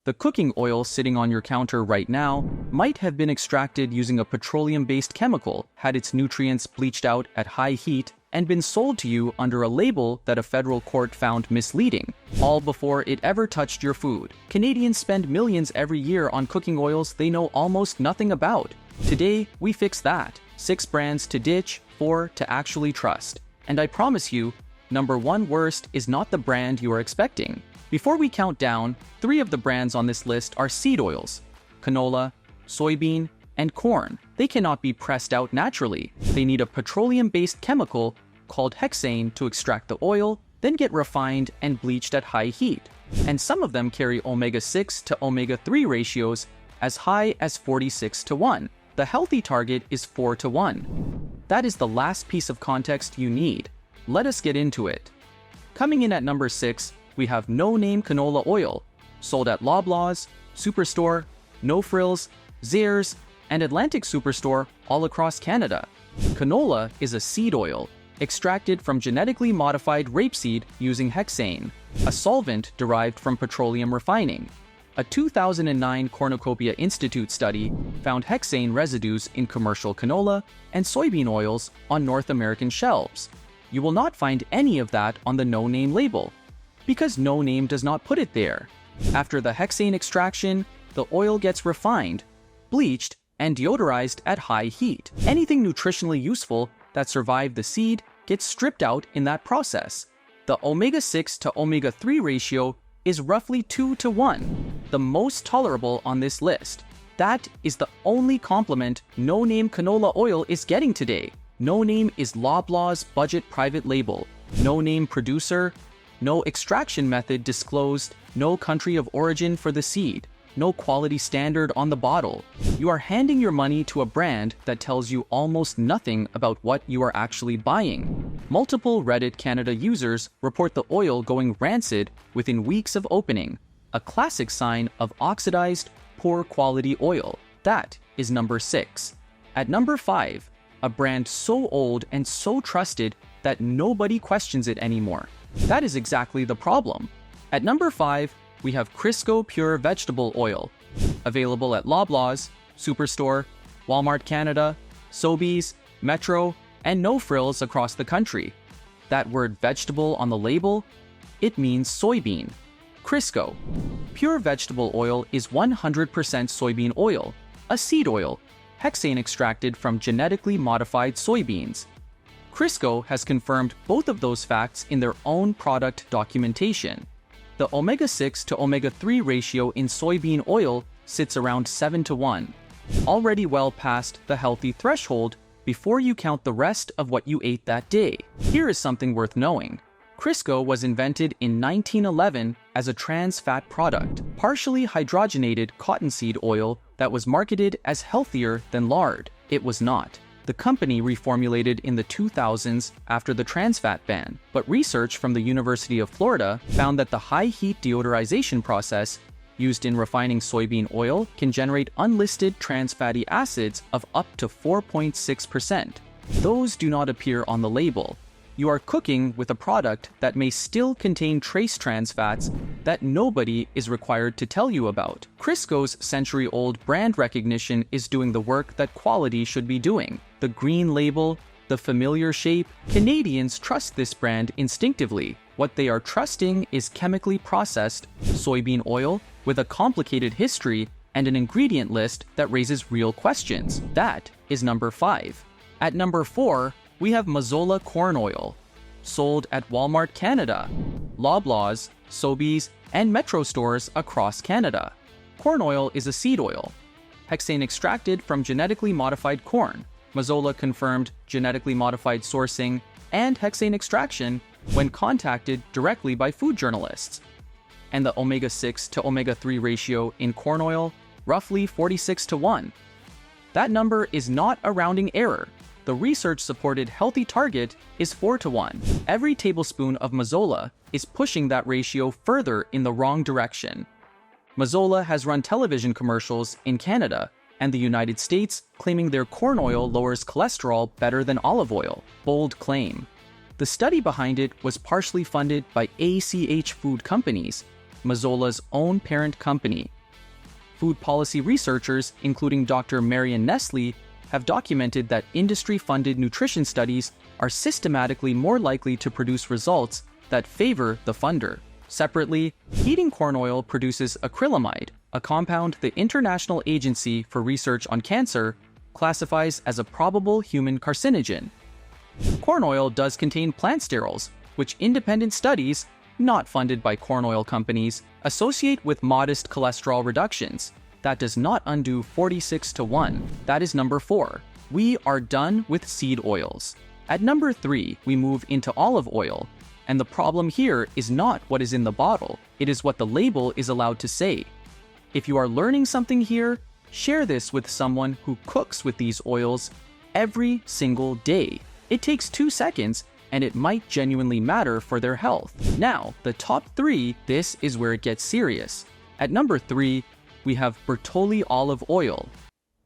The cooking oil sitting on your counter right now might have been extracted using a petroleum-based chemical, had its nutrients bleached out at high heat, and been sold to you under a label that a federal court found misleading, all before it ever touched your food. Canadians spend millions every year on cooking oils they know almost nothing about. Today, we fix that. 6 brands to ditch, 4 to actually trust. And I promise you, number 1 worst is not the brand you are expecting. Before we count down, 3 of the brands on this list are seed oils: canola, soybean, and corn. They cannot be pressed out naturally. They need a petroleum-based chemical called hexane to extract the oil, then get refined and bleached at high heat. And some of them carry omega-6 to omega-3 ratios as high as 46:1. The healthy target is 4:1. That is the last piece of context you need. Let us get into it. Coming in at number 6, we have no-name canola oil, sold at Loblaws, Superstore, No Frills, Zehrs, and Atlantic Superstore all across Canada. Canola is a seed oil, extracted from genetically modified rapeseed using hexane, a solvent derived from petroleum refining. A 2009 Cornucopia Institute study found hexane residues in commercial canola and soybean oils on North American shelves. You will not find any of that on the no-name label, because no name does not put it there. After the hexane extraction, the oil gets refined, bleached, and deodorized at high heat. Anything nutritionally useful that survived the seed gets stripped out in that process. The omega-6 to omega-3 ratio is roughly 2:1, the most tolerable on this list. That is the only compliment no-name canola oil is getting today. No name is Loblaw's budget private label. No name producer, no extraction method disclosed, no country of origin for the seed, no quality standard on the bottle. You are handing your money to a brand that tells you almost nothing about what you are actually buying. Multiple Reddit Canada users report the oil going rancid within weeks of opening, a classic sign of oxidized, poor quality oil. That is number 6. At number 5, a brand so old and so trusted that nobody questions it anymore. That is exactly the problem. At number 5, we have Crisco Pure Vegetable Oil, available at Loblaws, Superstore, Walmart Canada, Sobeys, Metro, and No Frills across the country. That word vegetable on the label, it means soybean. Crisco Pure Vegetable Oil is 100% soybean oil, a seed oil, hexane extracted from genetically modified soybeans. Crisco has confirmed both of those facts in their own product documentation. The omega-6 to omega-3 ratio in soybean oil sits around 7:1, already well past the healthy threshold before you count the rest of what you ate that day. Here is something worth knowing. Crisco was invented in 1911 as a trans fat product, partially hydrogenated cottonseed oil that was marketed as healthier than lard. It was not. The company reformulated in the 2000s after the trans fat ban, but research from the University of Florida found that the high-heat deodorization process used in refining soybean oil can generate unlisted trans fatty acids of up to 4.6%. Those do not appear on the label. You are cooking with a product that may still contain trace trans fats that nobody is required to tell you about. Crisco's century-old brand recognition is doing the work that quality should be doing. The green label, the familiar shape, Canadians trust this brand instinctively. What they are trusting is chemically processed soybean oil with a complicated history and an ingredient list that raises real questions. That is number 5. At number 4, we have Mazola corn oil, sold at Walmart Canada, Loblaws, Sobeys, and Metro stores across Canada. Corn oil is a seed oil, hexane extracted from genetically modified corn. Mazola confirmed genetically modified sourcing and hexane extraction when contacted directly by food journalists. And the omega-6 to omega-3 ratio in corn oil, roughly 46:1. That number is not a rounding error. The research-supported healthy target is 4:1. Every tablespoon of Mazola is pushing that ratio further in the wrong direction. Mazola has run television commercials in Canada and the United States claiming their corn oil lowers cholesterol better than olive oil. Bold claim. The study behind it was partially funded by ACH Food Companies, Mazola's own parent company. Food policy researchers, including Dr. Marion Nestle, have documented that industry-funded nutrition studies are systematically more likely to produce results that favor the funder. Separately, heating corn oil produces acrylamide, a compound the International Agency for Research on Cancer classifies as a probable human carcinogen. Corn oil does contain plant sterols, which independent studies, not funded by corn oil companies, associate with modest cholesterol reductions. That does not undo 46-1. That is number 4. We are done with seed oils. At number 3, we move into olive oil. And the problem here is not what is in the bottle, it is what the label is allowed to say. If you are learning something here, share this with someone who cooks with these oils every single day. It takes 2 seconds, and it might genuinely matter for their health. Now, the top 3, this is where it gets serious. At number 3, we have Bertolli olive oil,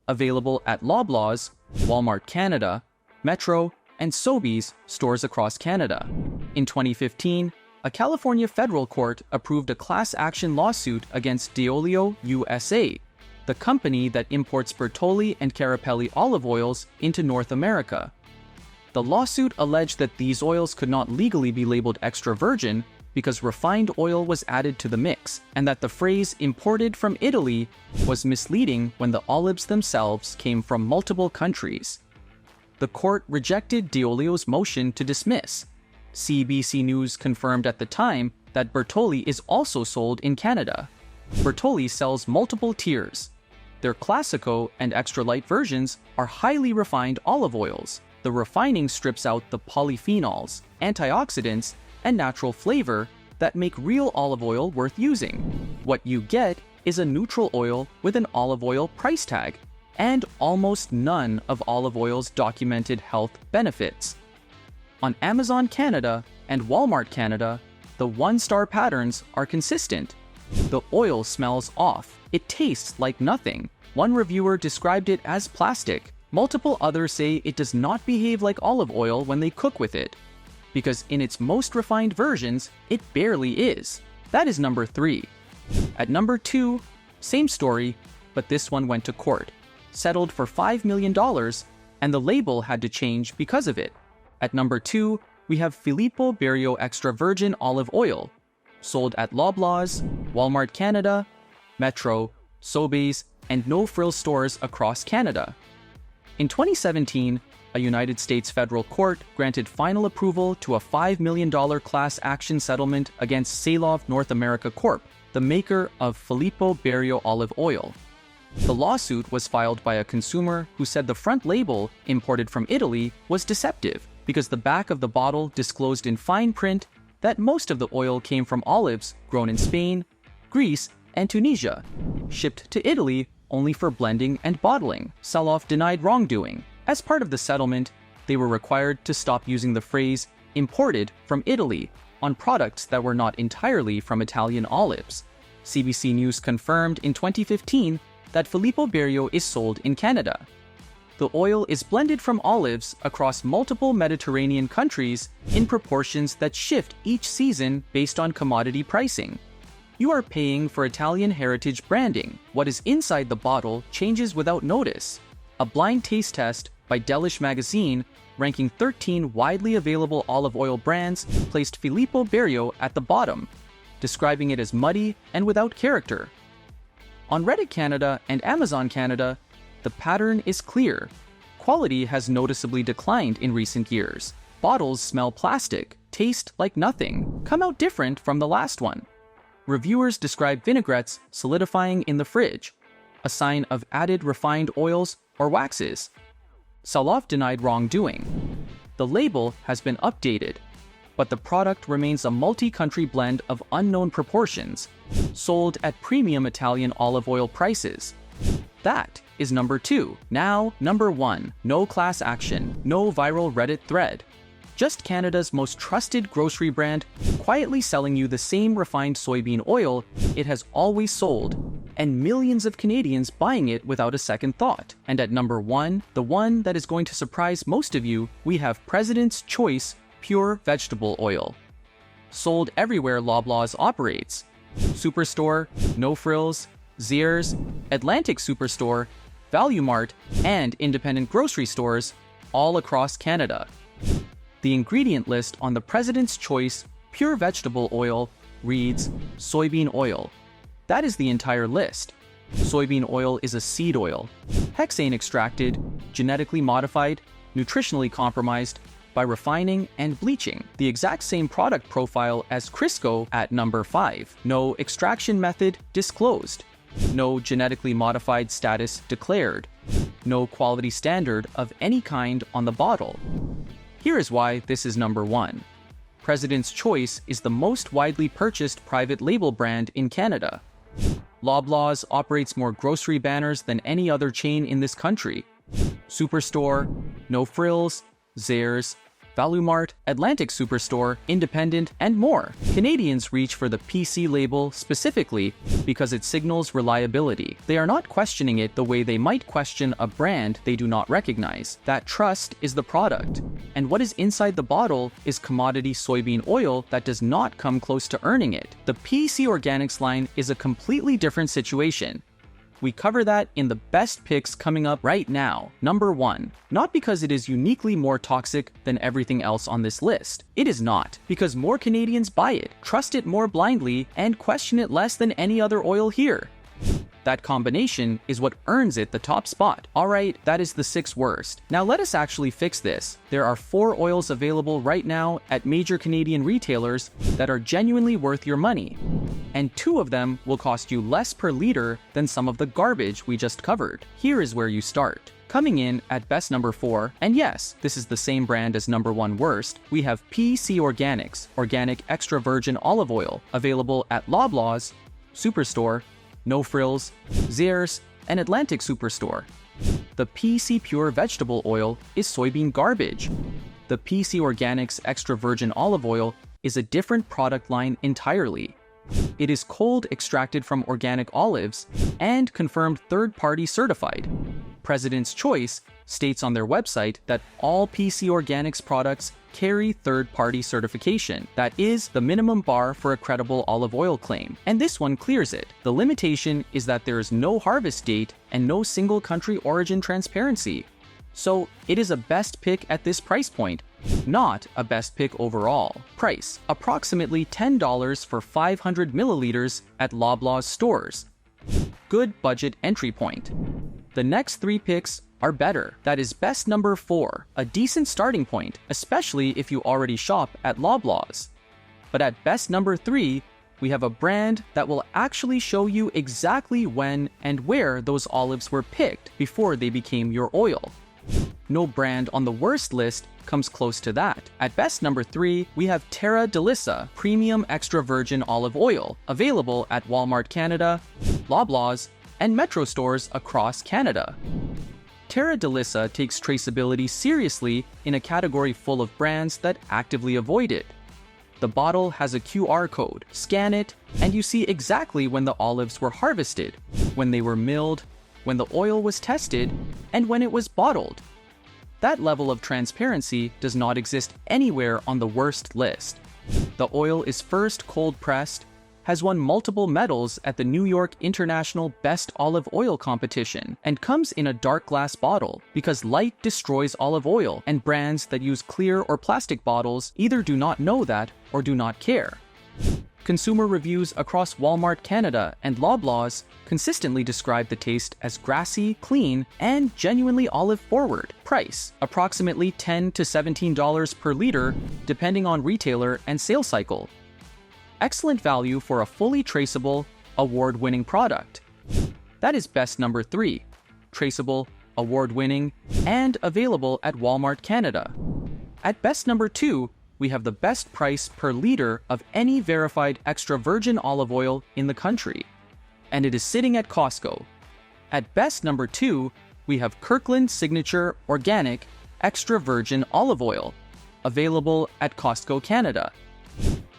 available at Loblaws, Walmart Canada, Metro, and Sobeys stores across Canada. In 2015, a California federal court approved a class action lawsuit against Deolio USA, the company that imports Bertolli and Carapelli olive oils into North America. The lawsuit alleged that these oils could not legally be labeled extra virgin because refined oil was added to the mix, and that the phrase imported from Italy was misleading when the olives themselves came from multiple countries. The court rejected Deolio's motion to dismiss. CBC News confirmed at the time that Bertolli is also sold in Canada. Bertolli sells multiple tiers. Their Classico and extra light versions are highly refined olive oils. The refining strips out the polyphenols, antioxidants, and natural flavor that make real olive oil worth using. What you get is a neutral oil with an olive oil price tag, and almost none of olive oil's documented health benefits. On Amazon Canada and Walmart Canada, the one-star patterns are consistent. The oil smells off. It tastes like nothing. One reviewer described it as plastic. Multiple others say it does not behave like olive oil when they cook with it, because in its most refined versions, it barely is. That is number 3. At number 2, same story, but this one went to court, settled for $5 million, and the label had to change because of it. At number 2, we have Filippo Berio extra virgin olive oil, sold at Loblaws, Walmart Canada, Metro, Sobeys, and No Frills stores across Canada. In 2017, a United States federal court granted final approval to a $5 million class action settlement against Salov North America Corp., the maker of Filippo Berio olive oil. The lawsuit was filed by a consumer who said the front label, imported from Italy, was deceptive because the back of the bottle disclosed in fine print that most of the oil came from olives grown in Spain, Greece, and Tunisia, shipped to Italy only for blending and bottling. Salov denied wrongdoing. As part of the settlement, they were required to stop using the phrase imported from Italy on products that were not entirely from Italian olives. CBC News confirmed in 2015 that Filippo Berio is sold in Canada. The oil is blended from olives across multiple Mediterranean countries in proportions that shift each season based on commodity pricing. You are paying for Italian heritage branding. What is inside the bottle changes without notice. A blind taste test by Delish magazine, ranking 13 widely available olive oil brands, placed Filippo Berio at the bottom, describing it as muddy and without character. On Reddit Canada and Amazon Canada, the pattern is clear. Quality has noticeably declined in recent years. Bottles smell plastic, taste like nothing, come out different from the last one. Reviewers describe vinaigrettes solidifying in the fridge, a sign of added refined oils or waxes. Salov denied wrongdoing. The label has been updated, but the product remains a multi-country blend of unknown proportions, sold at premium Italian olive oil prices. That is number 2. Now, number 1. No class action, no viral Reddit thread. Just Canada's most trusted grocery brand, quietly selling you the same refined soybean oil it has always sold, and millions of Canadians buying it without a second thought. And at number 1, the one that is going to surprise most of you, we have President's Choice Pure Vegetable Oil. Sold everywhere Loblaws operates. Superstore, No Frills, Zehrs, Atlantic Superstore, Value Mart, and independent grocery stores all across Canada. The ingredient list on the President's Choice Pure Vegetable Oil reads soybean oil. That is the entire list. Soybean oil is a seed oil, hexane extracted, genetically modified, nutritionally compromised by refining and bleaching. The exact same product profile as Crisco at number 5. No extraction method disclosed. No genetically modified status declared. No quality standard of any kind on the bottle. Here is why this is number 1. President's Choice is the most widely purchased private label brand in Canada. Loblaws operates more grocery banners than any other chain in this country. Superstore, No Frills, Zehrs, Value Mart, Atlantic Superstore, Independent, and more. Canadians reach for the PC label specifically because it signals reliability. They are not questioning it the way they might question a brand they do not recognize. That trust is the product. And what is inside the bottle is commodity soybean oil that does not come close to earning it. The PC Organics line is a completely different situation. We cover that in the best picks coming up right now. Number 1. Not because it is uniquely more toxic than everything else on this list. It is not, because more Canadians buy it, trust it more blindly, and question it less than any other oil here. That combination is what earns it the top spot. Alright, that is the 6th worst. Now let us actually fix this. There are 4 oils available right now at major Canadian retailers that are genuinely worth your money. And 2 of them will cost you less per liter than some of the garbage we just covered. Here is where you start. Coming in at best number 4, and yes, this is the same brand as number 1 worst, we have PC Organics, Organic Extra Virgin Olive Oil, available at Loblaws, Superstore, No Frills, Zehrs, and Atlantic Superstore. The PC Pure Vegetable Oil is soybean garbage. The PC Organics Extra Virgin Olive Oil is a different product line entirely. It is cold extracted from organic olives and confirmed third-party certified. President's Choice states on their website that all PC Organics products carry third-party certification. That is the minimum bar for a credible olive oil claim, and this one clears it. The limitation is that there is no harvest date and no single country origin transparency. So it is a best pick at this price point, not a best pick overall. Price: approximately $10 for 500 milliliters at Loblaws stores. Good budget entry point. The next 3 picks are better. That is best number 4, a decent starting point, especially if you already shop at Loblaws. But at best number 3, we have a brand that will actually show you exactly when and where those olives were picked before they became your oil. No brand on the worst list comes close to that. At best number 3, we have Terra Delyssa Premium Extra Virgin Olive Oil, available at Walmart Canada, Loblaws, and Metro stores across Canada. Terra Delyssa takes traceability seriously in a category full of brands that actively avoid it. The bottle has a QR code. Scan it, and you see exactly when the olives were harvested, when they were milled, when the oil was tested, and when it was bottled. That level of transparency does not exist anywhere on the worst list. The oil is first cold-pressed, has won multiple medals at the New York International Best Olive Oil Competition, and comes in a dark glass bottle because light destroys olive oil, and brands that use clear or plastic bottles either do not know that or do not care. Consumer reviews across Walmart Canada and Loblaws consistently describe the taste as grassy, clean, and genuinely olive-forward. Price: approximately $10 to $17 per liter, depending on retailer and sales cycle. Excellent value for a fully traceable, award-winning product. That is best number 3, traceable, award-winning, and available at Walmart Canada. At best number 2, we have the best price per liter of any verified extra virgin olive oil in the country, and it is sitting at Costco. At best number 2, we have Kirkland Signature Organic Extra Virgin Olive Oil, available at Costco Canada.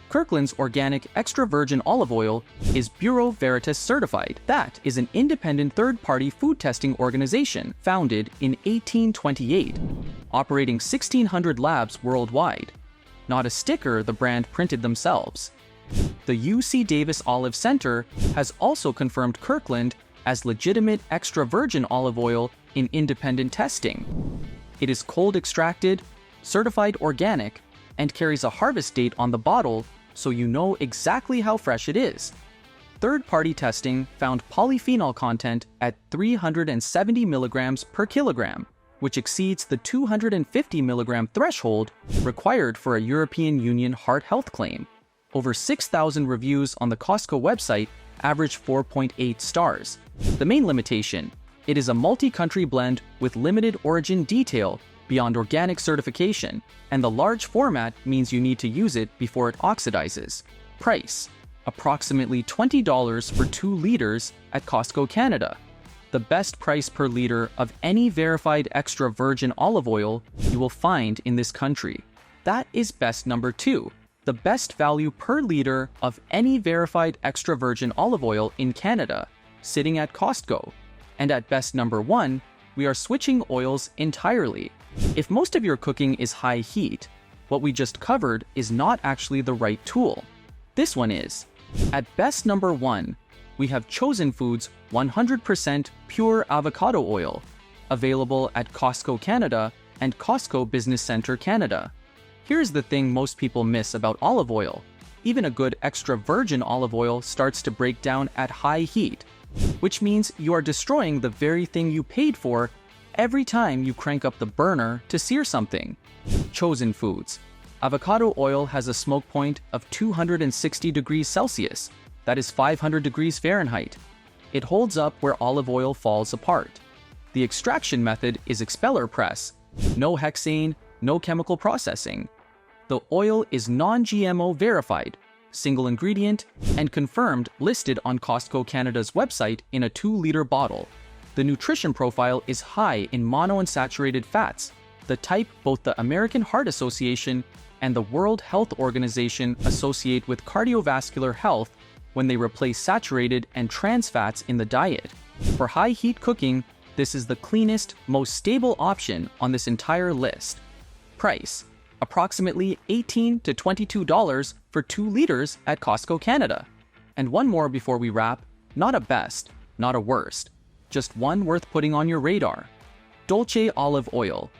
Kirkland's Organic Extra Virgin Olive Oil is Bureau Veritas certified. That is an independent third-party food testing organization founded in 1828, operating 1,600 labs worldwide. Not a sticker the brand printed themselves. The UC Davis Olive Center has also confirmed Kirkland as legitimate extra virgin olive oil in independent testing. It is cold extracted, certified organic, and carries a harvest date on the bottle so you know exactly how fresh it is. Third-party testing found polyphenol content at 370 milligrams per kilogram, which exceeds the 250 milligram threshold required for a European Union heart health claim. Over 6,000 reviews on the Costco website average 4.8 stars. The main limitation: it is a multi-country blend with limited origin detail beyond organic certification, and the large format means you need to use it before it oxidizes. Price: approximately $20 for 2 liters at Costco Canada. The best price per liter of any verified extra virgin olive oil you will find in this country. That is best number 2. The best value per liter of any verified extra virgin olive oil in Canada, sitting at Costco. And at best number 1, we are switching oils entirely. If most of your cooking is high heat, what we just covered is not actually the right tool. This one is. At best number 1, we have Chosen Foods 100% pure avocado oil, available at Costco Canada and Costco Business Center Canada. Here's the thing most people miss about olive oil. Even a good extra virgin olive oil starts to break down at high heat, which means you are destroying the very thing you paid for every time you crank up the burner to sear something. Chosen Foods. Avocado oil has a smoke point of 260 degrees Celsius, that is 500 degrees Fahrenheit. It holds up where olive oil falls apart. The extraction method is expeller press. No hexane, no chemical processing. The oil is non-GMO verified, single ingredient, and confirmed listed on Costco Canada's website in a 2-liter bottle. The nutrition profile is high in monounsaturated fats, the type both the American Heart Association and the World Health Organization associate with cardiovascular health when they replace saturated and trans fats in the diet. For high heat cooking, this is the cleanest, most stable option on this entire list. Price: approximately $18 to $22 for 2 liters at Costco Canada. And one more before we wrap, not a best, not a worst, just one worth putting on your radar. Dolce olive oil,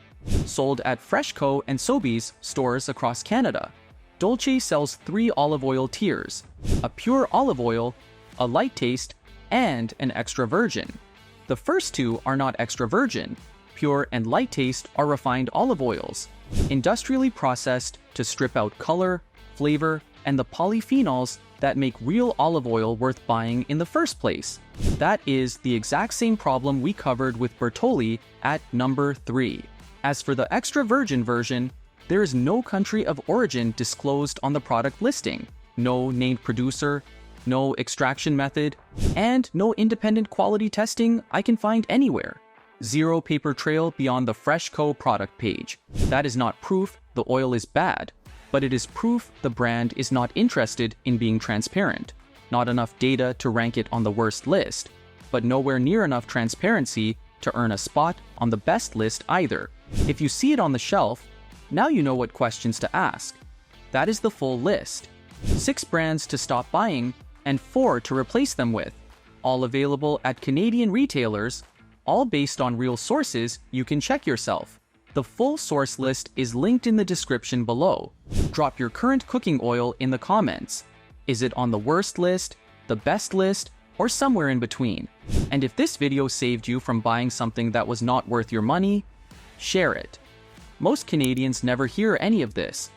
sold at Freshco and Sobeys stores across Canada. Dolce sells 3 olive oil tiers: a pure olive oil, a light taste, and an extra virgin. The first 2 are not extra virgin. Pure and light taste are refined olive oils, industrially processed to strip out color, flavor, and the polyphenols that make real olive oil worth buying in the first place. That is the exact same problem we covered with Bertolli at number 3. As for the extra virgin version, there is no country of origin disclosed on the product listing, no named producer, no extraction method, and no independent quality testing I can find anywhere. Zero paper trail beyond the Freshco product page. That is not proof the oil is bad, but it is proof the brand is not interested in being transparent. Not enough data to rank it on the worst list, but nowhere near enough transparency to earn a spot on the best list either. If you see it on the shelf, now you know what questions to ask. That is the full list. 6 brands to stop buying and 4 to replace them with. All available at Canadian retailers, all based on real sources you can check yourself. The full source list is linked in the description below. Drop your current cooking oil in the comments. Is it on the worst list, the best list, or somewhere in between? And if this video saved you from buying something that was not worth your money, share it. Most Canadians never hear any of this,